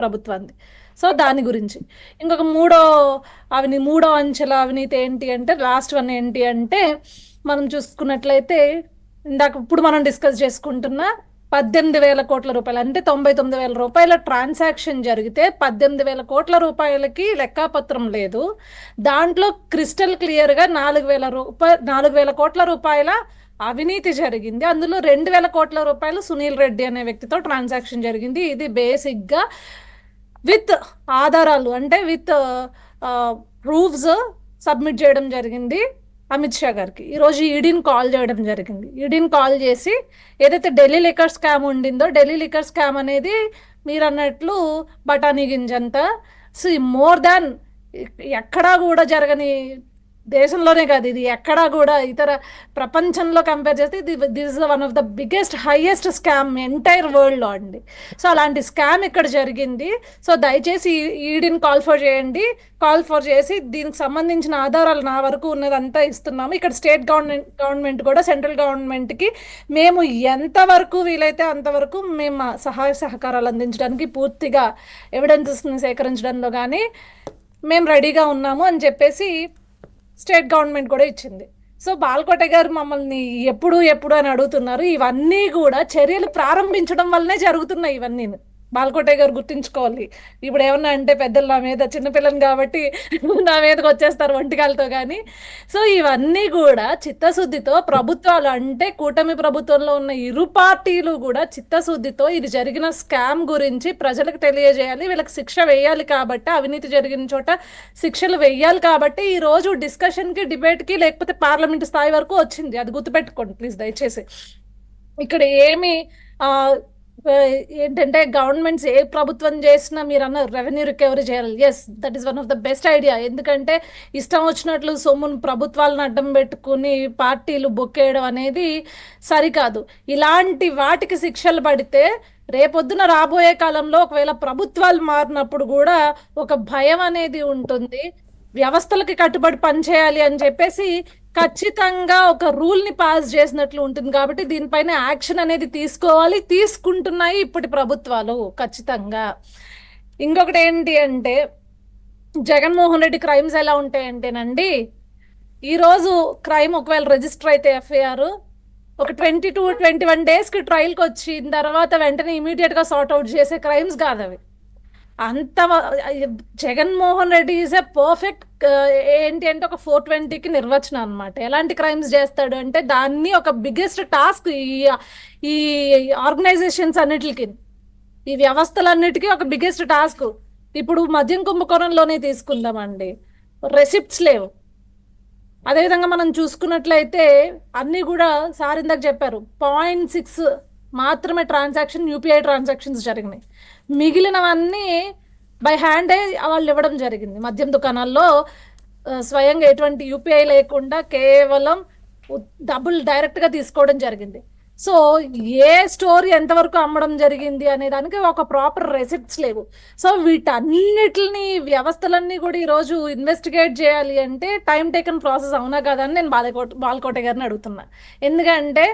ప్రభుత్వాన్ని. సో దాని గురించి ఇంకొక మూడో అంచెల అవినీతి ఏంటి అంటే, లాస్ట్ వన్ ఏంటి అంటే, మనం చూసుకున్నట్లయితే ఇందాక ఇప్పుడు మనం డిస్కస్ చేసుకుంటున్న 18,000 కోట్ల రూపాయలు అంటే 99,000 రూపాయల ట్రాన్సాక్షన్ జరిగితే 18,000 కోట్ల రూపాయలకి లెక్కాపత్రం లేదు. దాంట్లో క్రిస్టల్ క్లియర్గా 4,000 కోట్ల రూపాయల అవినీతి జరిగింది. అందులో 2,000 కోట్ల రూపాయలు సునీల్ రెడ్డి అనే వ్యక్తితో ట్రాన్సాక్షన్ జరిగింది. ఇది బేసిక్గా విత్ ఆధారాలు అంటే విత్ ప్రూఫ్స్ సబ్మిట్ చేయడం జరిగింది అమిత్ షా గారికి. ఈరోజు ఈడీని కాల్ చేయడం జరిగింది. ఈడీని కాల్ చేసి ఏదైతే ఢిల్లీ లిక్కర్ స్కామ్ ఉండిందో, ఢిల్లీ లిక్కర్ స్కామ్ అనేది మీరు అన్నట్లు బఠానీ గింజంత మోర్ దాన్ ఎక్కడా కూడా జరగని, దేశంలోనే కాదు ఇది ఎక్కడా కూడా ఇతర ప్రపంచంలో కంపేర్ చేస్తే this is one of the biggest highest scam entire వరల్డ్లో అండి. సో అలాంటి స్కామ్ ఇక్కడ జరిగింది. సో దయచేసి ఈడీని కాల్ ఫర్ చేసి దీనికి సంబంధించిన ఆధారాలు నా వరకు ఉన్నదంతా ఇస్తున్నాము. ఇక్కడ స్టేట్ గవర్నమెంట్ కూడా సెంట్రల్ గవర్నమెంట్కి మేము ఎంతవరకు వీలైతే అంతవరకు మేము సహాయ సహకారాలు అందించడానికి, పూర్తిగా ఎవిడెన్సెస్ని సేకరించడంలో కానీ మేము రెడీగా ఉన్నాము అని చెప్పేసి స్టేట్ గవర్నమెంట్ కూడా ఇచ్చింది. సో బాల్కోట గారు మమ్మల్ని ఎప్పుడు అని అడుగుతున్నారు. ఇవన్నీ కూడా చర్యలు ప్రారంభించడం వల్లనే జరుగుతున్నాయి. ఇవన్నీ బాల్కోట గారు గుర్తుంచుకోవాలి. ఇప్పుడు ఏమన్నా అంటే పెద్దలు నా మీద, చిన్నపిల్లని కాబట్టి నా మీదకి వచ్చేస్తారు ఒంటికాలతో. కానీ సో ఇవన్నీ కూడా చిత్తశుద్ధితో ప్రభుత్వాలు అంటే కూటమి ప్రభుత్వంలో ఉన్న ఇరు పార్టీలు కూడా చిత్తశుద్ధితో ఇది జరిగిన స్కామ్ గురించి ప్రజలకు తెలియజేయాలి, వీళ్ళకి శిక్ష వేయాలి. కాబట్టి అవినీతి జరిగిన చోట శిక్షలు వేయాలి. కాబట్టి ఈ రోజు డిస్కషన్కి, డిబేట్కి, లేకపోతే పార్లమెంట్ స్థాయి వరకు వచ్చింది. అది గుర్తుపెట్టుకోండి ప్లీజ్ దయచేసి. ఇక్కడ ఏమి ఏంటంటే గవర్నమెంట్స్ ఏ ప్రభుత్వం చేసినా మీరు అన్న రెవెన్యూ రికవరీ చేయాలి. Yes, that is one of the best idea. ఎందుకంటే ఇష్టం వచ్చినట్లు సొమ్మును ప్రభుత్వాలను అడ్డం పెట్టుకుని పార్టీలు బొక్కేయడం అనేది సరికాదు. ఇలాంటి వాటికి శిక్షలు పడితే రేపొద్దున రాబోయే కాలంలో ఒకవేళ ప్రభుత్వాలు మారినప్పుడు కూడా ఒక భయం అనేది ఉంటుంది. వ్యవస్థలకి కట్టుబడి పనిచేయాలి అని చెప్పేసి ఖచ్చితంగా ఒక రూల్ని పాస్ చేసినట్లు ఉంటుంది. కాబట్టి దీనిపైన యాక్షన్ అనేది తీసుకోవాలి, తీసుకుంటున్నాయి ఇప్పటి ప్రభుత్వాలు ఖచ్చితంగా. ఇంకొకటి ఏంటి అంటే, జగన్మోహన్ రెడ్డి క్రైమ్స్ ఎలా ఉంటాయంటేనండి, ఈరోజు క్రైమ్ ఒకవేళ రిజిస్టర్ అయితే ఎఫ్ఐఆర్ ఒక 22-21 డేస్కి ట్రయల్కి వచ్చిన తర్వాత వెంటనే ఇమీడియట్గా సార్ట్అవుట్ చేసే క్రైమ్స్ కాదు అవి. అంత Jaganmohan Reddy is a perfect ఏంటి అంటే ఒక 420కి నిర్వచనం అనమాట. ఎలాంటి క్రైమ్స్ చేస్తాడు అంటే దాన్ని ఒక బిగ్గెస్ట్ టాస్క్ ఈ ఆర్గనైజేషన్స్ అన్నిటికి, ఈ వ్యవస్థలన్నిటికీ ఒక బిగ్గెస్ట్ టాస్క్. ఇప్పుడు మద్యం కుంభకోణంలోనే తీసుకుందామండి, రెసిప్ట్స్ లేవు. అదేవిధంగా మనం చూసుకున్నట్లయితే అన్నీ కూడా సార్ ఇందాక చెప్పారు 0.6 మాత్రమే యూపీఐ ట్రాన్సాక్షన్స్ జరిగినాయి. మిగిలినవన్నీ బై హ్యాండే వాళ్ళు ఇవ్వడం జరిగింది. మద్యం దుకాణాల్లో స్వయంగా ఎటువంటి యూపీఐ లేకుండా కేవలం డబ్బులు డైరెక్ట్గా తీసుకోవడం జరిగింది. సో ఏ స్టోర్ ఎంతవరకు అమ్మడం జరిగింది అనే దానికి ఒక ప్రాపర్ రెసిప్ట్స్ లేవు. సో వీటన్నిటిని వ్యవస్థలన్నీ కూడా ఈరోజు ఇన్వెస్టిగేట్ చేయాలి అంటే టైం టేకన్ ప్రాసెస్ అవునా కదా అని నేను బాల్కోట గారిని అడుగుతున్నా. ఎందుకంటే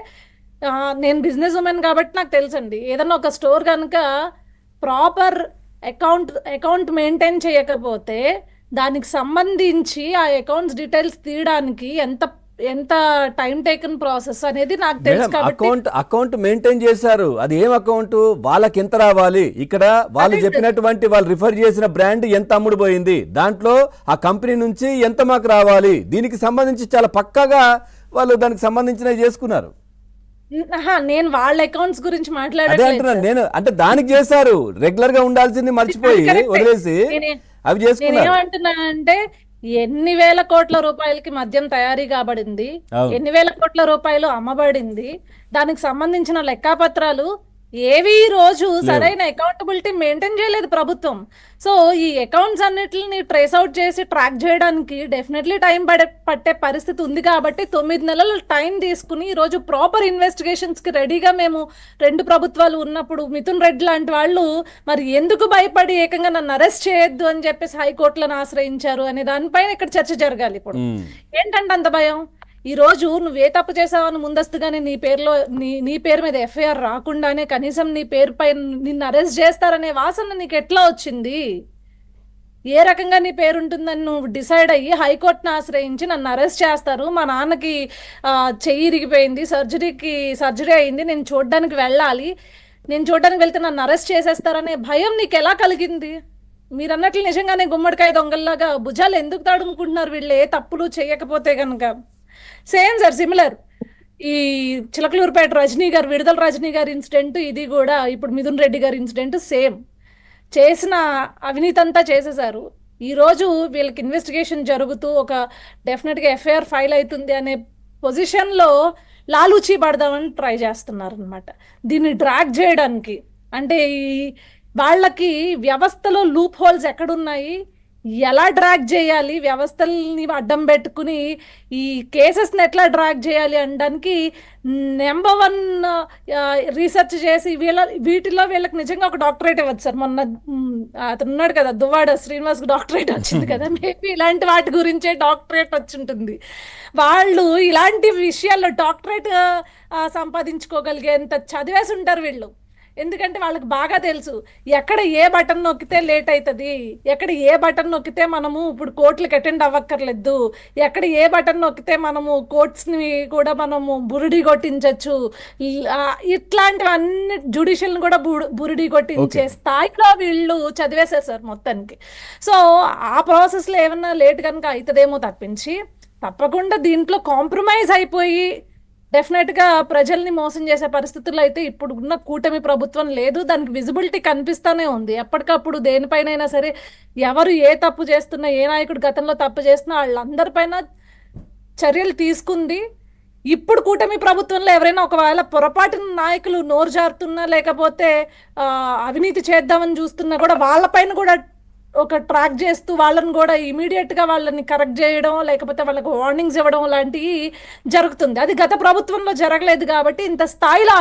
నేను బిజినెస్ ఉమెన్ కాబట్టి నాకు తెలుసండి, ఏదన్నా ఒక స్టోర్ కనుక ప్రాపర్ అకౌంట్ మెయింటైన్ చేయకపోతే దానికి సంబంధించి ఆ అకౌంట్స్ డీటెయిల్స్ తీయడానికి ఎంత టైం టేకన్ ప్రాసెస్ అనేది నాకు తెలుసు. కాబట్టి అకౌంట్ మెయింటైన్ చేశారు. అది ఏం అకౌంట్, వాళ్ళకి ఎంత రావాలి, ఇక్కడ వాళ్ళు చెప్పినటువంటి వాళ్ళు రిఫర్ చేసిన బ్రాండ్ ఎంత అమ్ముడు పోయింది, దాంట్లో ఆ కంపెనీ నుంచి ఎంత మాకు రావాలి, దీనికి సంబంధించి చాలా పక్కాగా వాళ్ళు దానికి సంబంధించినవి చేసుకున్నారు. నేను వాళ్ళ అకౌంట్స్ గురించి మాట్లాడలేదు. నేను అంటే దానికి చేశారు, రెగ్యులర్ గా ఉండాల్సింది మర్చిపోయి వదిలేసి అవి చేసుకున్నారు. ఏమంటున్నా అంటే ఎన్ని వేల కోట్ల రూపాయలకి మద్యం తయారీ కాబడింది, ఎన్ని వేల కోట్ల రూపాయలు అమ్మబడింది, దానికి సంబంధించిన లెక్కాపత్రాలు ఏవి ఈ రోజు సరైన అకౌంటబిలిటీ మెయింటైన్ చేయలేదు ప్రభుత్వం. సో ఈ అకౌంట్స్ అన్నిటిని ట్రేస్ అవుట్ చేసి ట్రాక్ చేయడానికి డెఫినెట్లీ టైం పట్టే పరిస్థితి ఉంది. కాబట్టి 9 నెలలు టైం తీసుకుని ఈరోజు ప్రాపర్ ఇన్వెస్టిగేషన్స్కి రెడీగా మేము 2 ప్రభుత్వాలు ఉన్నప్పుడు మిథున్ రెడ్డి లాంటి వాళ్ళు మరి ఎందుకు భయపడి ఏకంగా నన్ను అరెస్ట్ చేయొద్దు అని చెప్పేసి హైకోర్టులను ఆశ్రయించారు అనే దానిపైన ఇక్కడ చర్చ జరగాలి. ఇప్పుడు ఏంటంటే అంత భయం, ఈరోజు నువ్వు ఏ తప్పు చేసావని ముందస్తుగానే నీ పేరు మీద ఎఫ్ఐఆర్ రాకుండానే కనీసం నీ పేరు పై నిన్ను అరెస్ట్ చేస్తారనే వాసన నీకు ఎట్లా వచ్చింది? ఏ రకంగా నీ పేరు ఉంటుందని నువ్వు డిసైడ్ అయ్యి హైకోర్టును ఆశ్రయించి నన్ను అరెస్ట్ చేస్తారు, మా నాన్నకి చెయ్యి ఇరిగిపోయింది, సర్జరీ అయింది, నేను చూడడానికి వెళ్ళాలి, నేను చూడడానికి వెళ్తే నన్ను అరెస్ట్ చేసేస్తారనే భయం నీకు ఎలా కలిగింది? మీరు అన్నట్లు నిజంగానే గుమ్మడికాయ దొంగల్లాగా భుజాలు ఎందుకు తడుముకుంటున్నారు వీళ్ళు ఏ తప్పులు చేయకపోతే కనుక? Same sir, similar. ఈ చిలకలూరుపేట రజనీ గారు, విడుదల రజనీ గారి ఇన్సిడెంట్, ఇది కూడా ఇప్పుడు మిథున్ రెడ్డి గారి ఇన్సిడెంట్ సేమ్. చేసిన అవినీతి అంతా చేసేసారు. ఈరోజు వీళ్ళకి ఇన్వెస్టిగేషన్ జరుగుతూ ఒక డెఫినెట్గా ఎఫ్ఐఆర్ ఫైల్ అవుతుంది అనే పొజిషన్లో లాలూచీ పడదామని ట్రై చేస్తున్నారు అనమాట. దీన్ని డ్రాగ్ చేయడానికి, అంటే వాళ్ళకి వ్యవస్థలో లూప్ హోల్స్ ఎక్కడున్నాయి, ఎలా డ్రాగ్ చేయాలి, వ్యవస్థల్ని అడ్డం పెట్టుకుని ఈ కేసెస్ని ఎట్లా డ్రాగ్ చేయాలి అనడానికి నెంబర్ 1 రీసెర్చ్ చేసి వీటిలో వీళ్ళకి నిజంగా ఒక డాక్టరేట్ ఇవ్వచ్చు సార్. మొన్న అతను ఉన్నాడు కదా దువ్వాడ శ్రీనివాస్, డాక్టరేట్ వచ్చింది కదా, మేబీ ఇలాంటి వాటి గురించే డాక్టరేట్ వచ్చి ఉంటుంది. వాళ్ళు ఇలాంటి విషయాల్లో డాక్టరేట్ సంపాదించుకోగలిగేంత చదివేసి ఉంటారు వీళ్ళు. ఎందుకంటే వాళ్ళకి బాగా తెలుసు ఎక్కడ ఏ బటన్ నొక్కితే లేట్ అవుతుంది, ఎక్కడ ఏ బటన్ నొక్కితే మనము ఇప్పుడు కోర్టులకు అటెండ్ అవ్వక్కర్లేదు, ఎక్కడ ఏ బటన్ నొక్కితే మనము కోర్ట్స్ని కూడా మనము బురిడి కొట్టించవచ్చు, ఇట్లాంటివన్నీ జ్యుడిషియల్ని కూడా బురిడి కొట్టించే స్థాయిలో వీళ్ళు చదివేశారు సార్ మొత్తానికి. సో ఆ ప్రాసెస్లో ఏమన్నా లేట్ కనుక అవుతుందేమో తప్పించి, తప్పకుండా దీంట్లో కాంప్రమైజ్ అయిపోయి డెఫినెట్గా ప్రజల్ని మోసం చేసే పరిస్థితుల్లో అయితే ఇప్పుడు ఉన్న కూటమి ప్రభుత్వం లేదు. దానికి విజిబిలిటీ కనిపిస్తూనే ఉంది. ఎప్పటికప్పుడు దేనిపైనైనా సరే ఎవరు ఏ తప్పు చేస్తున్నా, ఏ నాయకుడు గతంలో తప్పు చేస్తున్నా వాళ్ళందరిపైన చర్యలు తీసుకుంది. ఇప్పుడు కూటమి ప్రభుత్వంలో ఎవరైనా ఒకవేళ పొరపాటున నాయకులు నోరు జారుతున్నా, లేకపోతే అవినీతి చేద్దామని చూస్తున్నా కూడా వాళ్ళపైన కూడా ఒక ట్రాక్ చేస్తూ వాళ్ళని కూడా ఇమీడియట్గా వాళ్ళని కరెక్ట్ చేయడం, లేకపోతే వాళ్ళకి వార్నింగ్స్ ఇవ్వడం లాంటివి జరుగుతుంది. అది గత ప్రభుత్వంలో జరగలేదు కాబట్టి ఇంత స్థాయిలో